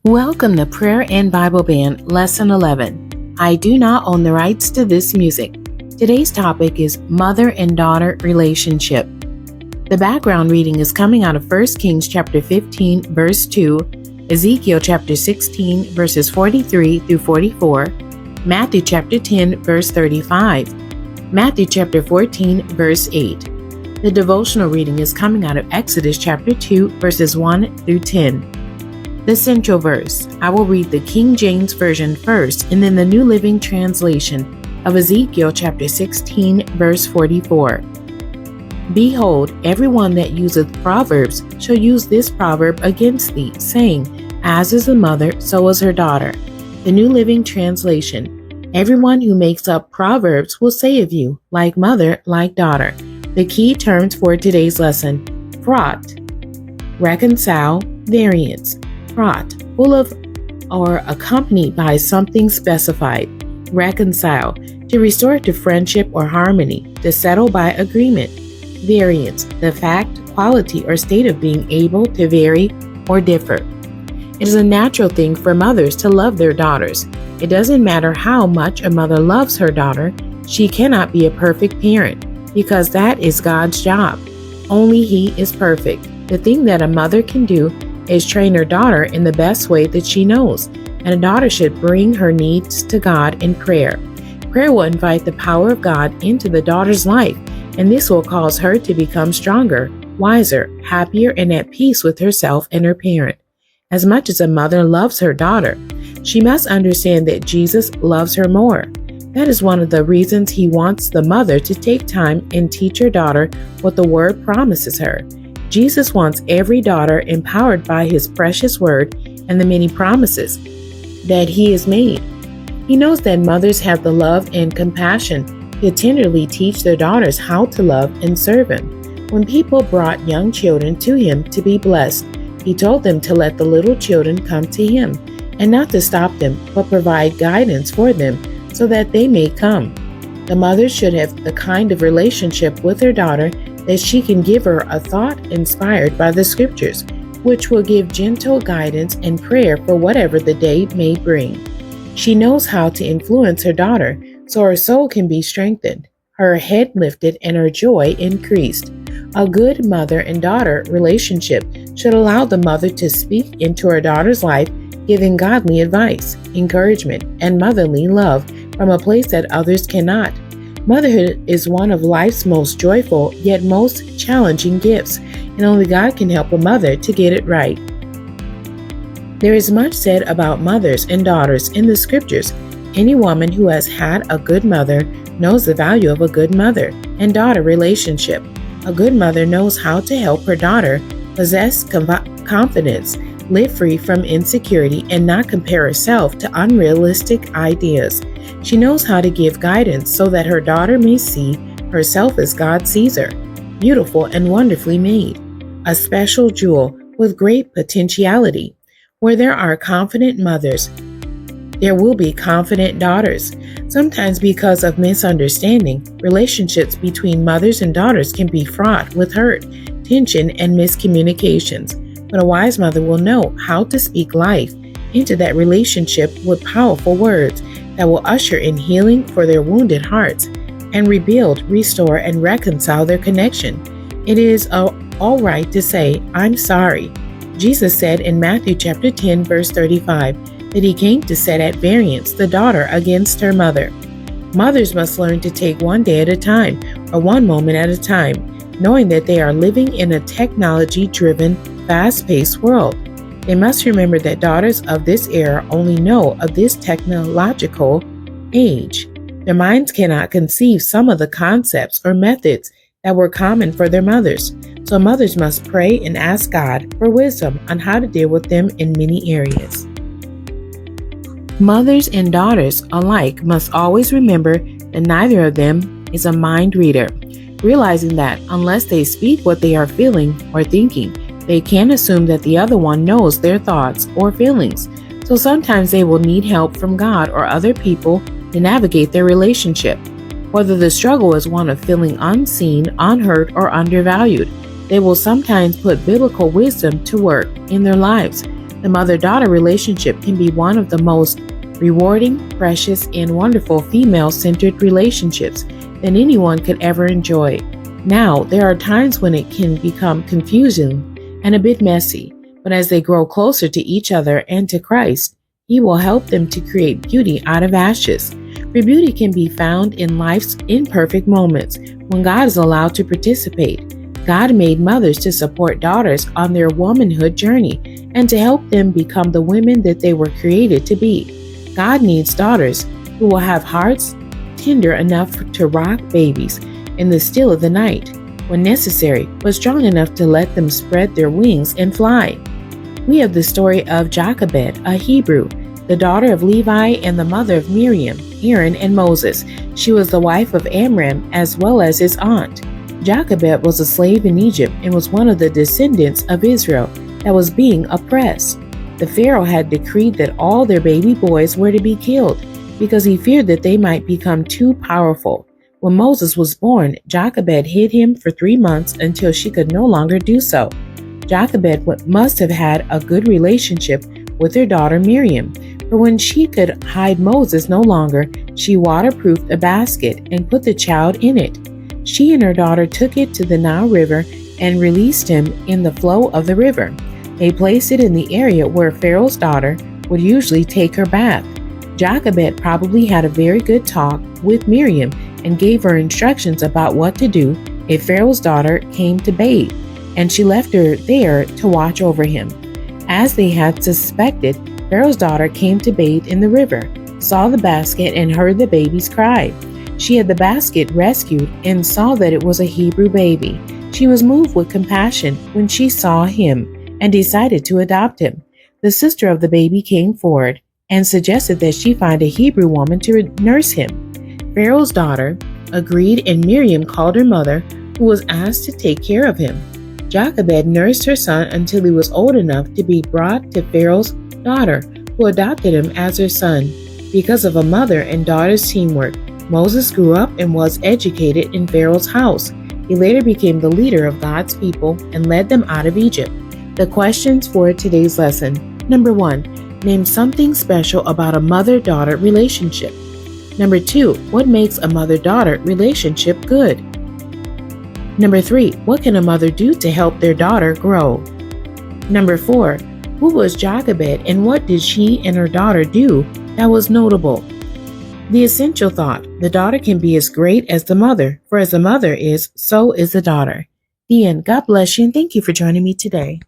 Welcome to Prayer and Bible Band, Lesson 11. I do not own the rights to this music. Today's topic is Mother and Daughter Relationship. The background reading is coming out of 1 Kings chapter 15, verse 2, Ezekiel chapter 16, verses 43 through 44, Matthew chapter 10, verse 35, Matthew chapter 14, verse 8. The devotional reading is coming out of Exodus chapter 2, verses 1 through 10. The central verse. I will read the King James Version first and then the New Living Translation of Ezekiel chapter 16, verse 44. Behold, everyone that useth proverbs shall use this proverb against thee, saying, As is the mother, so is her daughter. The New Living Translation. Everyone who makes up proverbs will say of you, like mother, like daughter. The key terms for today's lesson: fraught, reconcile, variance. Fraught, full of or accompanied by something specified. Reconcile, to restore to friendship or harmony, to settle by agreement. Variance, the fact, quality, or state of being able to vary or differ. It is a natural thing for mothers to love their daughters. It doesn't matter how much a mother loves her daughter, she cannot be a perfect parent, because that is God's job. Only He is perfect. The thing that a mother can do is train her daughter in the best way that she knows, and a daughter should bring her needs to God in prayer. Prayer will invite the power of God into the daughter's life, and this will cause her to become stronger, wiser, happier, and at peace with herself and her parent. As much as a mother loves her daughter, she must understand that Jesus loves her more. That is one of the reasons He wants the mother to take time and teach her daughter what the Word promises her. Jesus wants every daughter empowered by His precious word and the many promises that He has made. He knows that mothers have the love and compassion to tenderly teach their daughters how to love and serve Him. When people brought young children to Him to be blessed, He told them to let the little children come to Him, and not to stop them, but provide guidance for them so that they may come. The mother should have the kind of relationship with her daughter that she can give her a thought inspired by the Scriptures, which will give gentle guidance and prayer for whatever the day may bring. She knows how to influence her daughter so her soul can be strengthened, her head lifted, and her joy increased. A good mother and daughter relationship should allow the mother to speak into her daughter's life, giving godly advice, encouragement, and motherly love from a place that others cannot. Motherhood is one of life's most joyful yet most challenging gifts, and only God can help a mother to get it right. There is much said about mothers and daughters in the Scriptures. Any woman who has had a good mother knows the value of a good mother and daughter relationship. A good mother knows how to help her daughter possess confidence, live free from insecurity, and not compare herself to unrealistic ideas. She knows how to give guidance so that her daughter may see herself as God sees her, beautiful and wonderfully made, a special jewel with great potentiality. Where there are confident mothers, there will be confident daughters. Sometimes, because of misunderstanding, relationships between mothers and daughters can be fraught with hurt, tension, and miscommunications. But a wise mother will know how to speak life into that relationship with powerful words that will usher in healing for their wounded hearts and rebuild, restore, and reconcile their connection. It is all right to say, I'm sorry. Jesus said in Matthew chapter 10, verse 35, that He came to set at variance the daughter against her mother. Mothers must learn to take one day at a time, or one moment at a time, knowing that they are living in a technology-driven, fast-paced world. They must remember that daughters of this era only know of this technological age. Their minds cannot conceive some of the concepts or methods that were common for their mothers. So mothers must pray and ask God for wisdom on how to deal with them in many areas. Mothers and daughters alike must always remember that neither of them is a mind reader, realizing that unless they speak what they are feeling or thinking, they can't assume that the other one knows their thoughts or feelings. So sometimes they will need help from God or other people to navigate their relationship. Whether the struggle is one of feeling unseen, unheard, or undervalued, they will sometimes put biblical wisdom to work in their lives. The mother-daughter relationship can be one of the most rewarding, precious, and wonderful female-centered relationships that anyone could ever enjoy. Now, there are times when it can become confusing and a bit messy, but as they grow closer to each other and to Christ, He will help them to create beauty out of ashes. For beauty can be found in life's imperfect moments when God is allowed to participate. God made mothers to support daughters on their womanhood journey and to help them become the women that they were created to be. God needs daughters who will have hearts tender enough to rock babies in the still of the night when necessary, but strong enough to let them spread their wings and fly. We have the story of Jochebed, a Hebrew, the daughter of Levi and the mother of Miriam, Aaron, and Moses. She was the wife of Amram as well as his aunt. Jochebed was a slave in Egypt and was one of the descendants of Israel that was being oppressed. The Pharaoh had decreed that all their baby boys were to be killed because he feared that they might become too powerful. When Moses was born, Jochebed hid him for 3 months until she could no longer do so. Jochebed must have had a good relationship with her daughter Miriam, for when she could hide Moses no longer, she waterproofed a basket and put the child in it. She and her daughter took it to the Nile River and released him in the flow of the river. They placed it in the area where Pharaoh's daughter would usually take her bath. Jochebed probably had a very good talk with Miriam and gave her instructions about what to do if Pharaoh's daughter came to bathe, and she left her there to watch over him. As they had suspected, Pharaoh's daughter came to bathe in the river, saw the basket, and heard the baby's cry. She had the basket rescued and saw that it was a Hebrew baby. She was moved with compassion when she saw him and decided to adopt him. The sister of the baby came forward and suggested that she find a Hebrew woman to nurse him. Pharaoh's daughter agreed, and Miriam called her mother, who was asked to take care of him. Jochebed nursed her son until he was old enough to be brought to Pharaoh's daughter, who adopted him as her son. Because of a mother and daughter's teamwork, Moses grew up and was educated in Pharaoh's house. He later became the leader of God's people and led them out of Egypt. The questions for today's lesson. Number 1, name something special about a mother-daughter relationship. Number 2, what makes a mother-daughter relationship good? Number 3, what can a mother do to help their daughter grow? Number 4, who was Jochebed and what did she and her daughter do that was notable? The essential thought, the daughter can be as great as the mother, for as the mother is, so is the daughter. The end. God bless you and thank you for joining me today.